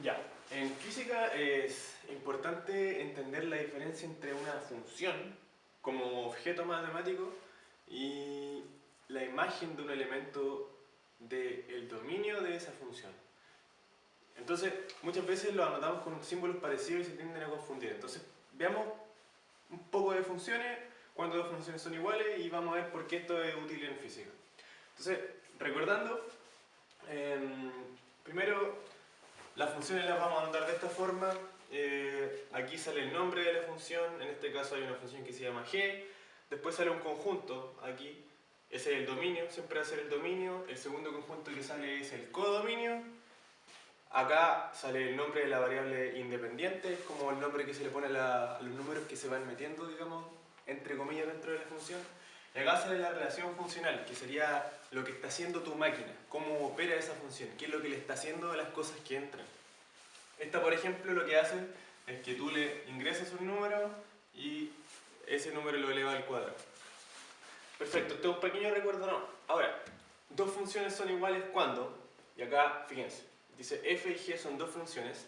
Ya, en física es importante entender la diferencia entre una función como objeto matemático y la imagen de un elemento del dominio de esa función. Entonces, muchas veces lo anotamos con símbolos parecidos y se tienden a confundir. Entonces, veamos un poco de funciones, cuando dos funciones son iguales y vamos a ver por qué esto es útil en física. Entonces, recordando, primero las funciones las vamos a anotar de esta forma. Aquí sale el nombre de la función, en este caso hay una función que se llama g. Después sale un conjunto aquí, ese es el dominio, siempre va a ser el dominio. El segundo conjunto que sale es el codominio. Acá sale el nombre de la variable independiente, es como el nombre que se le pone a los números que se van metiendo, digamos, entre comillas dentro de la función. Y acá sale la relación funcional, que sería lo que está haciendo tu máquina, cómo opera esa función, qué es lo que le está haciendo a las cosas que entran. Esta, por ejemplo, lo que hace es que tú le ingresas un número y ese número lo eleva al cuadrado. Perfecto, este es un pequeño recuerdo, ¿no? Ahora, dos funciones son iguales cuando, y acá, fíjense, dice f y g son dos funciones,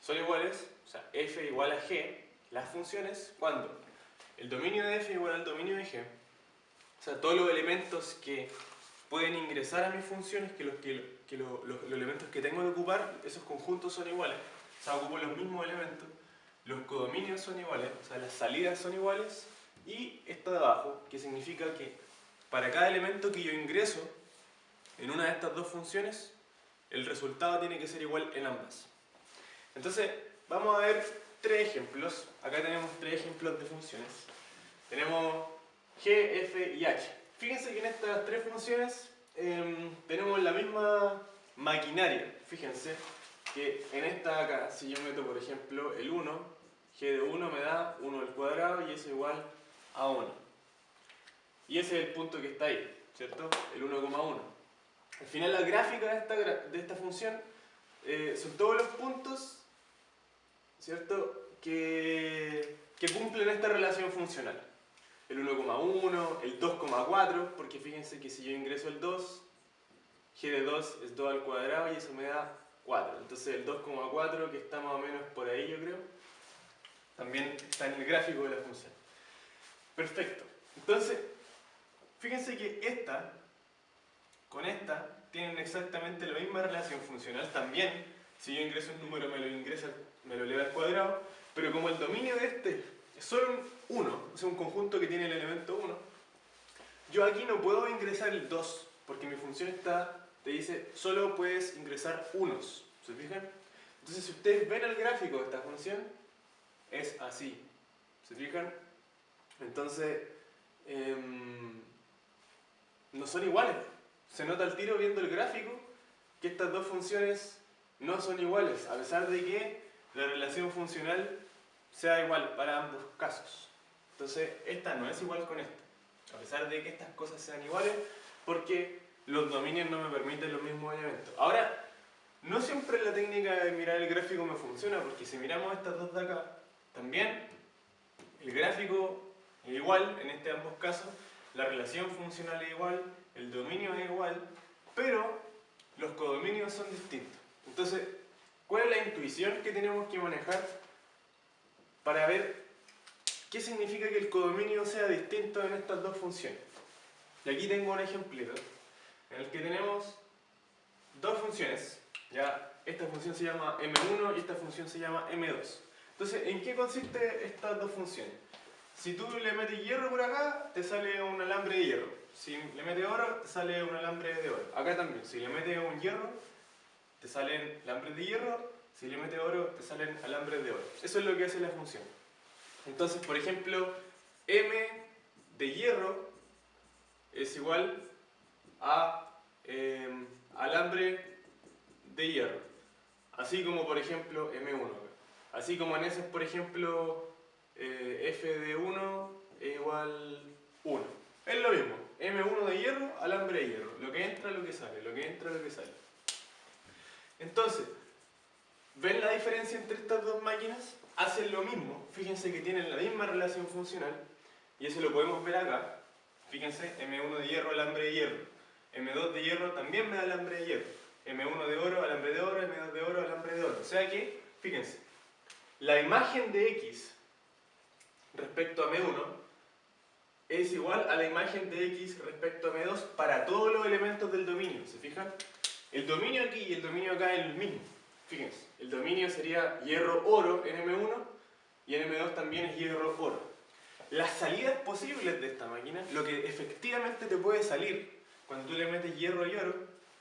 son iguales, o sea, f igual a g, las funciones, cuando el dominio de f igual al dominio de g, o sea, todos los elementos que pueden ingresar a mis funciones, los elementos que tengo que ocupar, esos conjuntos son iguales, o sea, ocupo los mismos elementos, los codominios son iguales, o sea, las salidas son iguales, y esto de abajo, que significa que para cada elemento que yo ingreso en una de estas dos funciones, el resultado tiene que ser igual en ambas. Entonces, vamos a ver tres ejemplos. Acá tenemos tres ejemplos de funciones. Tenemos g, f y h. Fíjense que en estas tres funciones tenemos la misma maquinaria. Fíjense que en esta acá, si yo meto por ejemplo el 1, g de 1 me da 1 al cuadrado y eso igual a 1. Y ese es el punto que está ahí, ¿cierto? El 1,1. Al final la gráfica de esta función son todos los puntos, ¿cierto?, que cumplen esta relación funcional. El 1,1, el 2,4, porque fíjense que si yo ingreso el 2, g de 2 es 2 al cuadrado y eso me da 4. Entonces el 2,4, que está más o menos por ahí yo creo, también está en el gráfico de la función. Perfecto. Entonces, fíjense que esta con esta tienen exactamente la misma relación funcional. También, si yo ingreso un número me lo eleva al cuadrado, pero como el dominio de este es solo un 1, o sea, un conjunto que tiene el elemento 1, yo aquí no puedo ingresar el 2, porque mi función te dice solo puedes ingresar unos. ¿Se fijan? Entonces, si ustedes ven el gráfico de esta función, es así. ¿Se fijan? Entonces, no son iguales. Se nota al tiro viendo el gráfico que estas dos funciones no son iguales, a pesar de que la relación funcional sea igual para ambos casos. Entonces, esta no es igual con esta, a pesar de que estas cosas sean iguales, porque los dominios no me permiten los mismos elementos. Ahora, no siempre la técnica de mirar el gráfico me funciona, porque si miramos estas dos de acá, también el gráfico es igual en ambos casos, la relación funcional es igual, el dominio es igual, pero los codominios son distintos. Entonces, ¿cuál es la intuición que tenemos que manejar para ver qué significa que el codominio sea distinto en estas dos funciones? Y aquí tengo un ejemplito en el que tenemos dos funciones. Ya, esta función se llama m1 y esta función se llama m2. Entonces, ¿en qué consiste estas dos funciones? Si tú le metes hierro por acá, te sale un alambre de hierro. Si le metes oro, te sale un alambre de oro. Acá también, si le metes un hierro, te salen alambres de hierro. Si le metes oro, te salen alambres de oro. Eso es lo que hace la función. Entonces, por ejemplo, M de hierro es igual a alambre de hierro. Así como, por ejemplo, M1. Así como en ese, por ejemplo, F de 1 es igual 1. Es lo mismo. M1 de hierro, alambre de hierro. Lo que entra, lo que sale. Lo que entra, lo que sale. Entonces, ¿ven la diferencia entre estas dos máquinas? Hacen lo mismo. Fíjense que tienen la misma relación funcional. Y eso lo podemos ver acá. Fíjense, M1 de hierro, alambre de hierro. M2 de hierro también me da alambre de hierro. M1 de oro, alambre de oro. M2 de oro, alambre de oro. sea que, fíjense, la imagen de x respecto a M1 es igual a la imagen de x respecto a M2 para todos los elementos del dominio, ¿se fijan? El dominio aquí y el dominio acá es el mismo, fíjense, el dominio sería hierro-oro en M1 y en M2 también es hierro-oro. Las salidas posibles de esta máquina, lo que efectivamente te puede salir cuando tú le metes hierro y oro,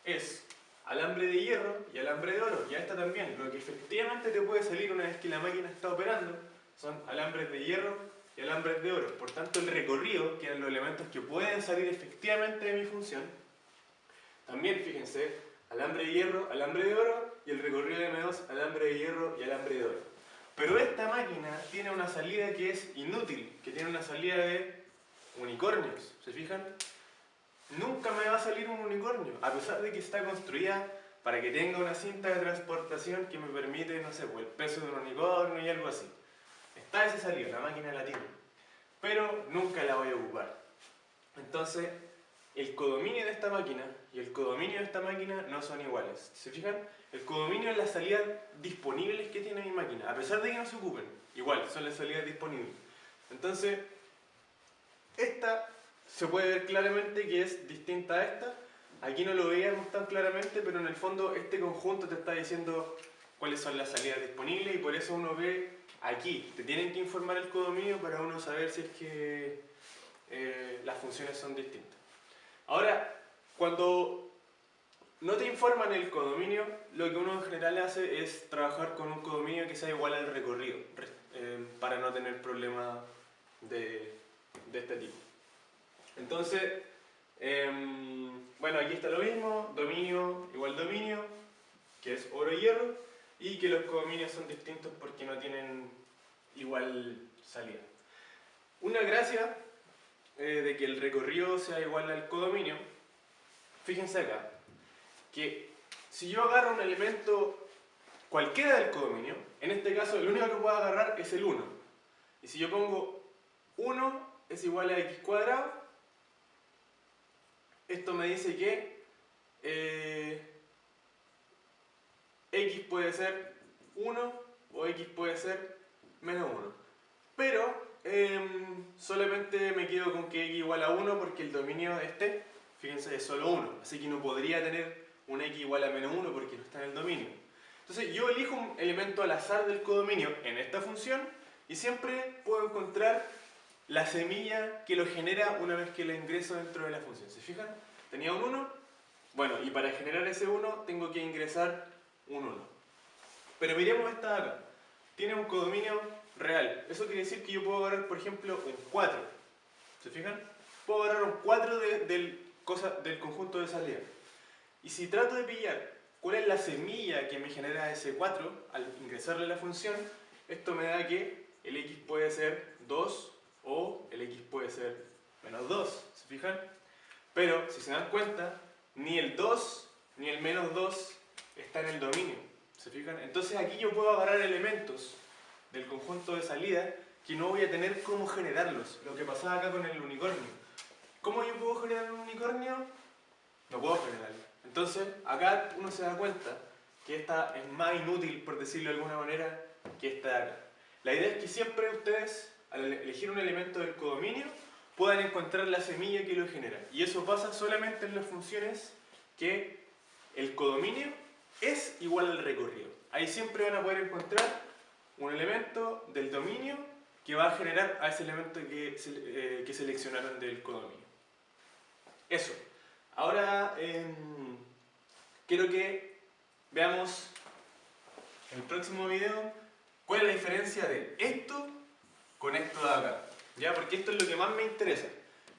es alambre de hierro y alambre de oro. Y a esta también, lo que efectivamente te puede salir una vez que la máquina está operando, son alambres de hierro y alambres de oro. Por tanto, el recorrido, que eran los elementos que pueden salir efectivamente de mi función, también, fíjense, alambre de hierro, alambre de oro, y el recorrido de M2, alambre de hierro y alambre de oro. Pero esta máquina tiene una salida que es inútil, que tiene una salida de unicornios, ¿se fijan? Nunca me va a salir un unicornio, a pesar de que está construida para que tenga una cinta de transportación que me permite, no sé, pues el peso de un unicornio y algo así. Está esa salida, la máquina la tiene, pero nunca la voy a ocupar. Entonces, el codominio de esta máquina y el codominio de esta máquina no son iguales. ¿Se fijan? El codominio es las salidas disponibles que tiene mi máquina, a pesar de que no se ocupen. Igual, son las salidas disponibles. Entonces, esta se puede ver claramente que es distinta a esta. Aquí no lo veíamos tan claramente, pero en el fondo este conjunto te está diciendo cuáles son las salidas disponibles y por eso uno ve aquí. Te tienen que informar el codominio para uno saber si es que las funciones son distintas. Ahora, cuando no te informan el codominio, lo que uno en general hace es trabajar con un codominio que sea igual al recorrido, para no tener problemas de este tipo. Entonces, bueno, aquí está lo mismo, dominio igual dominio, que es oro y hierro, y que los codominios son distintos porque no tienen igual salida. Una gracia de que el recorrido sea igual al codominio, fíjense acá, que si yo agarro un elemento cualquiera del codominio, en este caso el único que puedo agarrar es el 1. Y si yo pongo 1 es igual a x cuadrado, esto me dice que x puede ser 1 o x puede ser menos 1. Pero solamente me quedo con que x igual a 1 porque el dominio este, fíjense, es solo 1. Así que no podría tener un x igual a menos 1 porque no está en el dominio. Entonces yo elijo un elemento al azar del codominio en esta función y siempre puedo encontrar la semilla que lo genera una vez que lo ingreso dentro de la función. ¿Se fijan? Tenía un 1. Bueno, y para generar ese 1 tengo que ingresar un 1. Pero miremos esta de acá. Tiene un codominio real. Eso quiere decir que yo puedo agarrar, por ejemplo, un 4. ¿Se fijan? Puedo agarrar un 4 del conjunto de salida. Y si trato de pillar cuál es la semilla que me genera ese 4 al ingresarle la función, esto me da que el x puede ser 2 o el x puede ser menos 2. ¿Se fijan? Pero, si se dan cuenta, ni el 2 ni el menos 2 está en el dominio. ¿Se fijan? Entonces aquí yo puedo agarrar elementos del conjunto de salida que no voy a tener cómo generarlos. Lo que pasaba acá con el unicornio. ¿Cómo yo puedo generar un unicornio? No puedo generarlo. Entonces, acá uno se da cuenta que esta es más inútil, por decirlo de alguna manera, que esta de acá. La idea es que siempre ustedes, al elegir un elemento del codominio, puedan encontrar la semilla que lo genera. Y eso pasa solamente en las funciones que el codominio es igual al recorrido. Ahí siempre van a poder encontrar un elemento del dominio que va a generar a ese elemento que seleccionaron del codominio. Eso. Ahora quiero que veamos en el próximo video cuál es la diferencia de esto con esto de acá. ¿Ya? Porque esto es lo que más me interesa.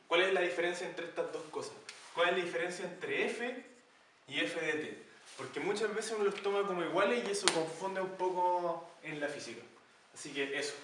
¿Cuál es la diferencia entre estas dos cosas? ¿Cuál es la diferencia entre f y f de t? Porque muchas veces uno los toma como iguales y eso confunde un poco en la física. Así que eso.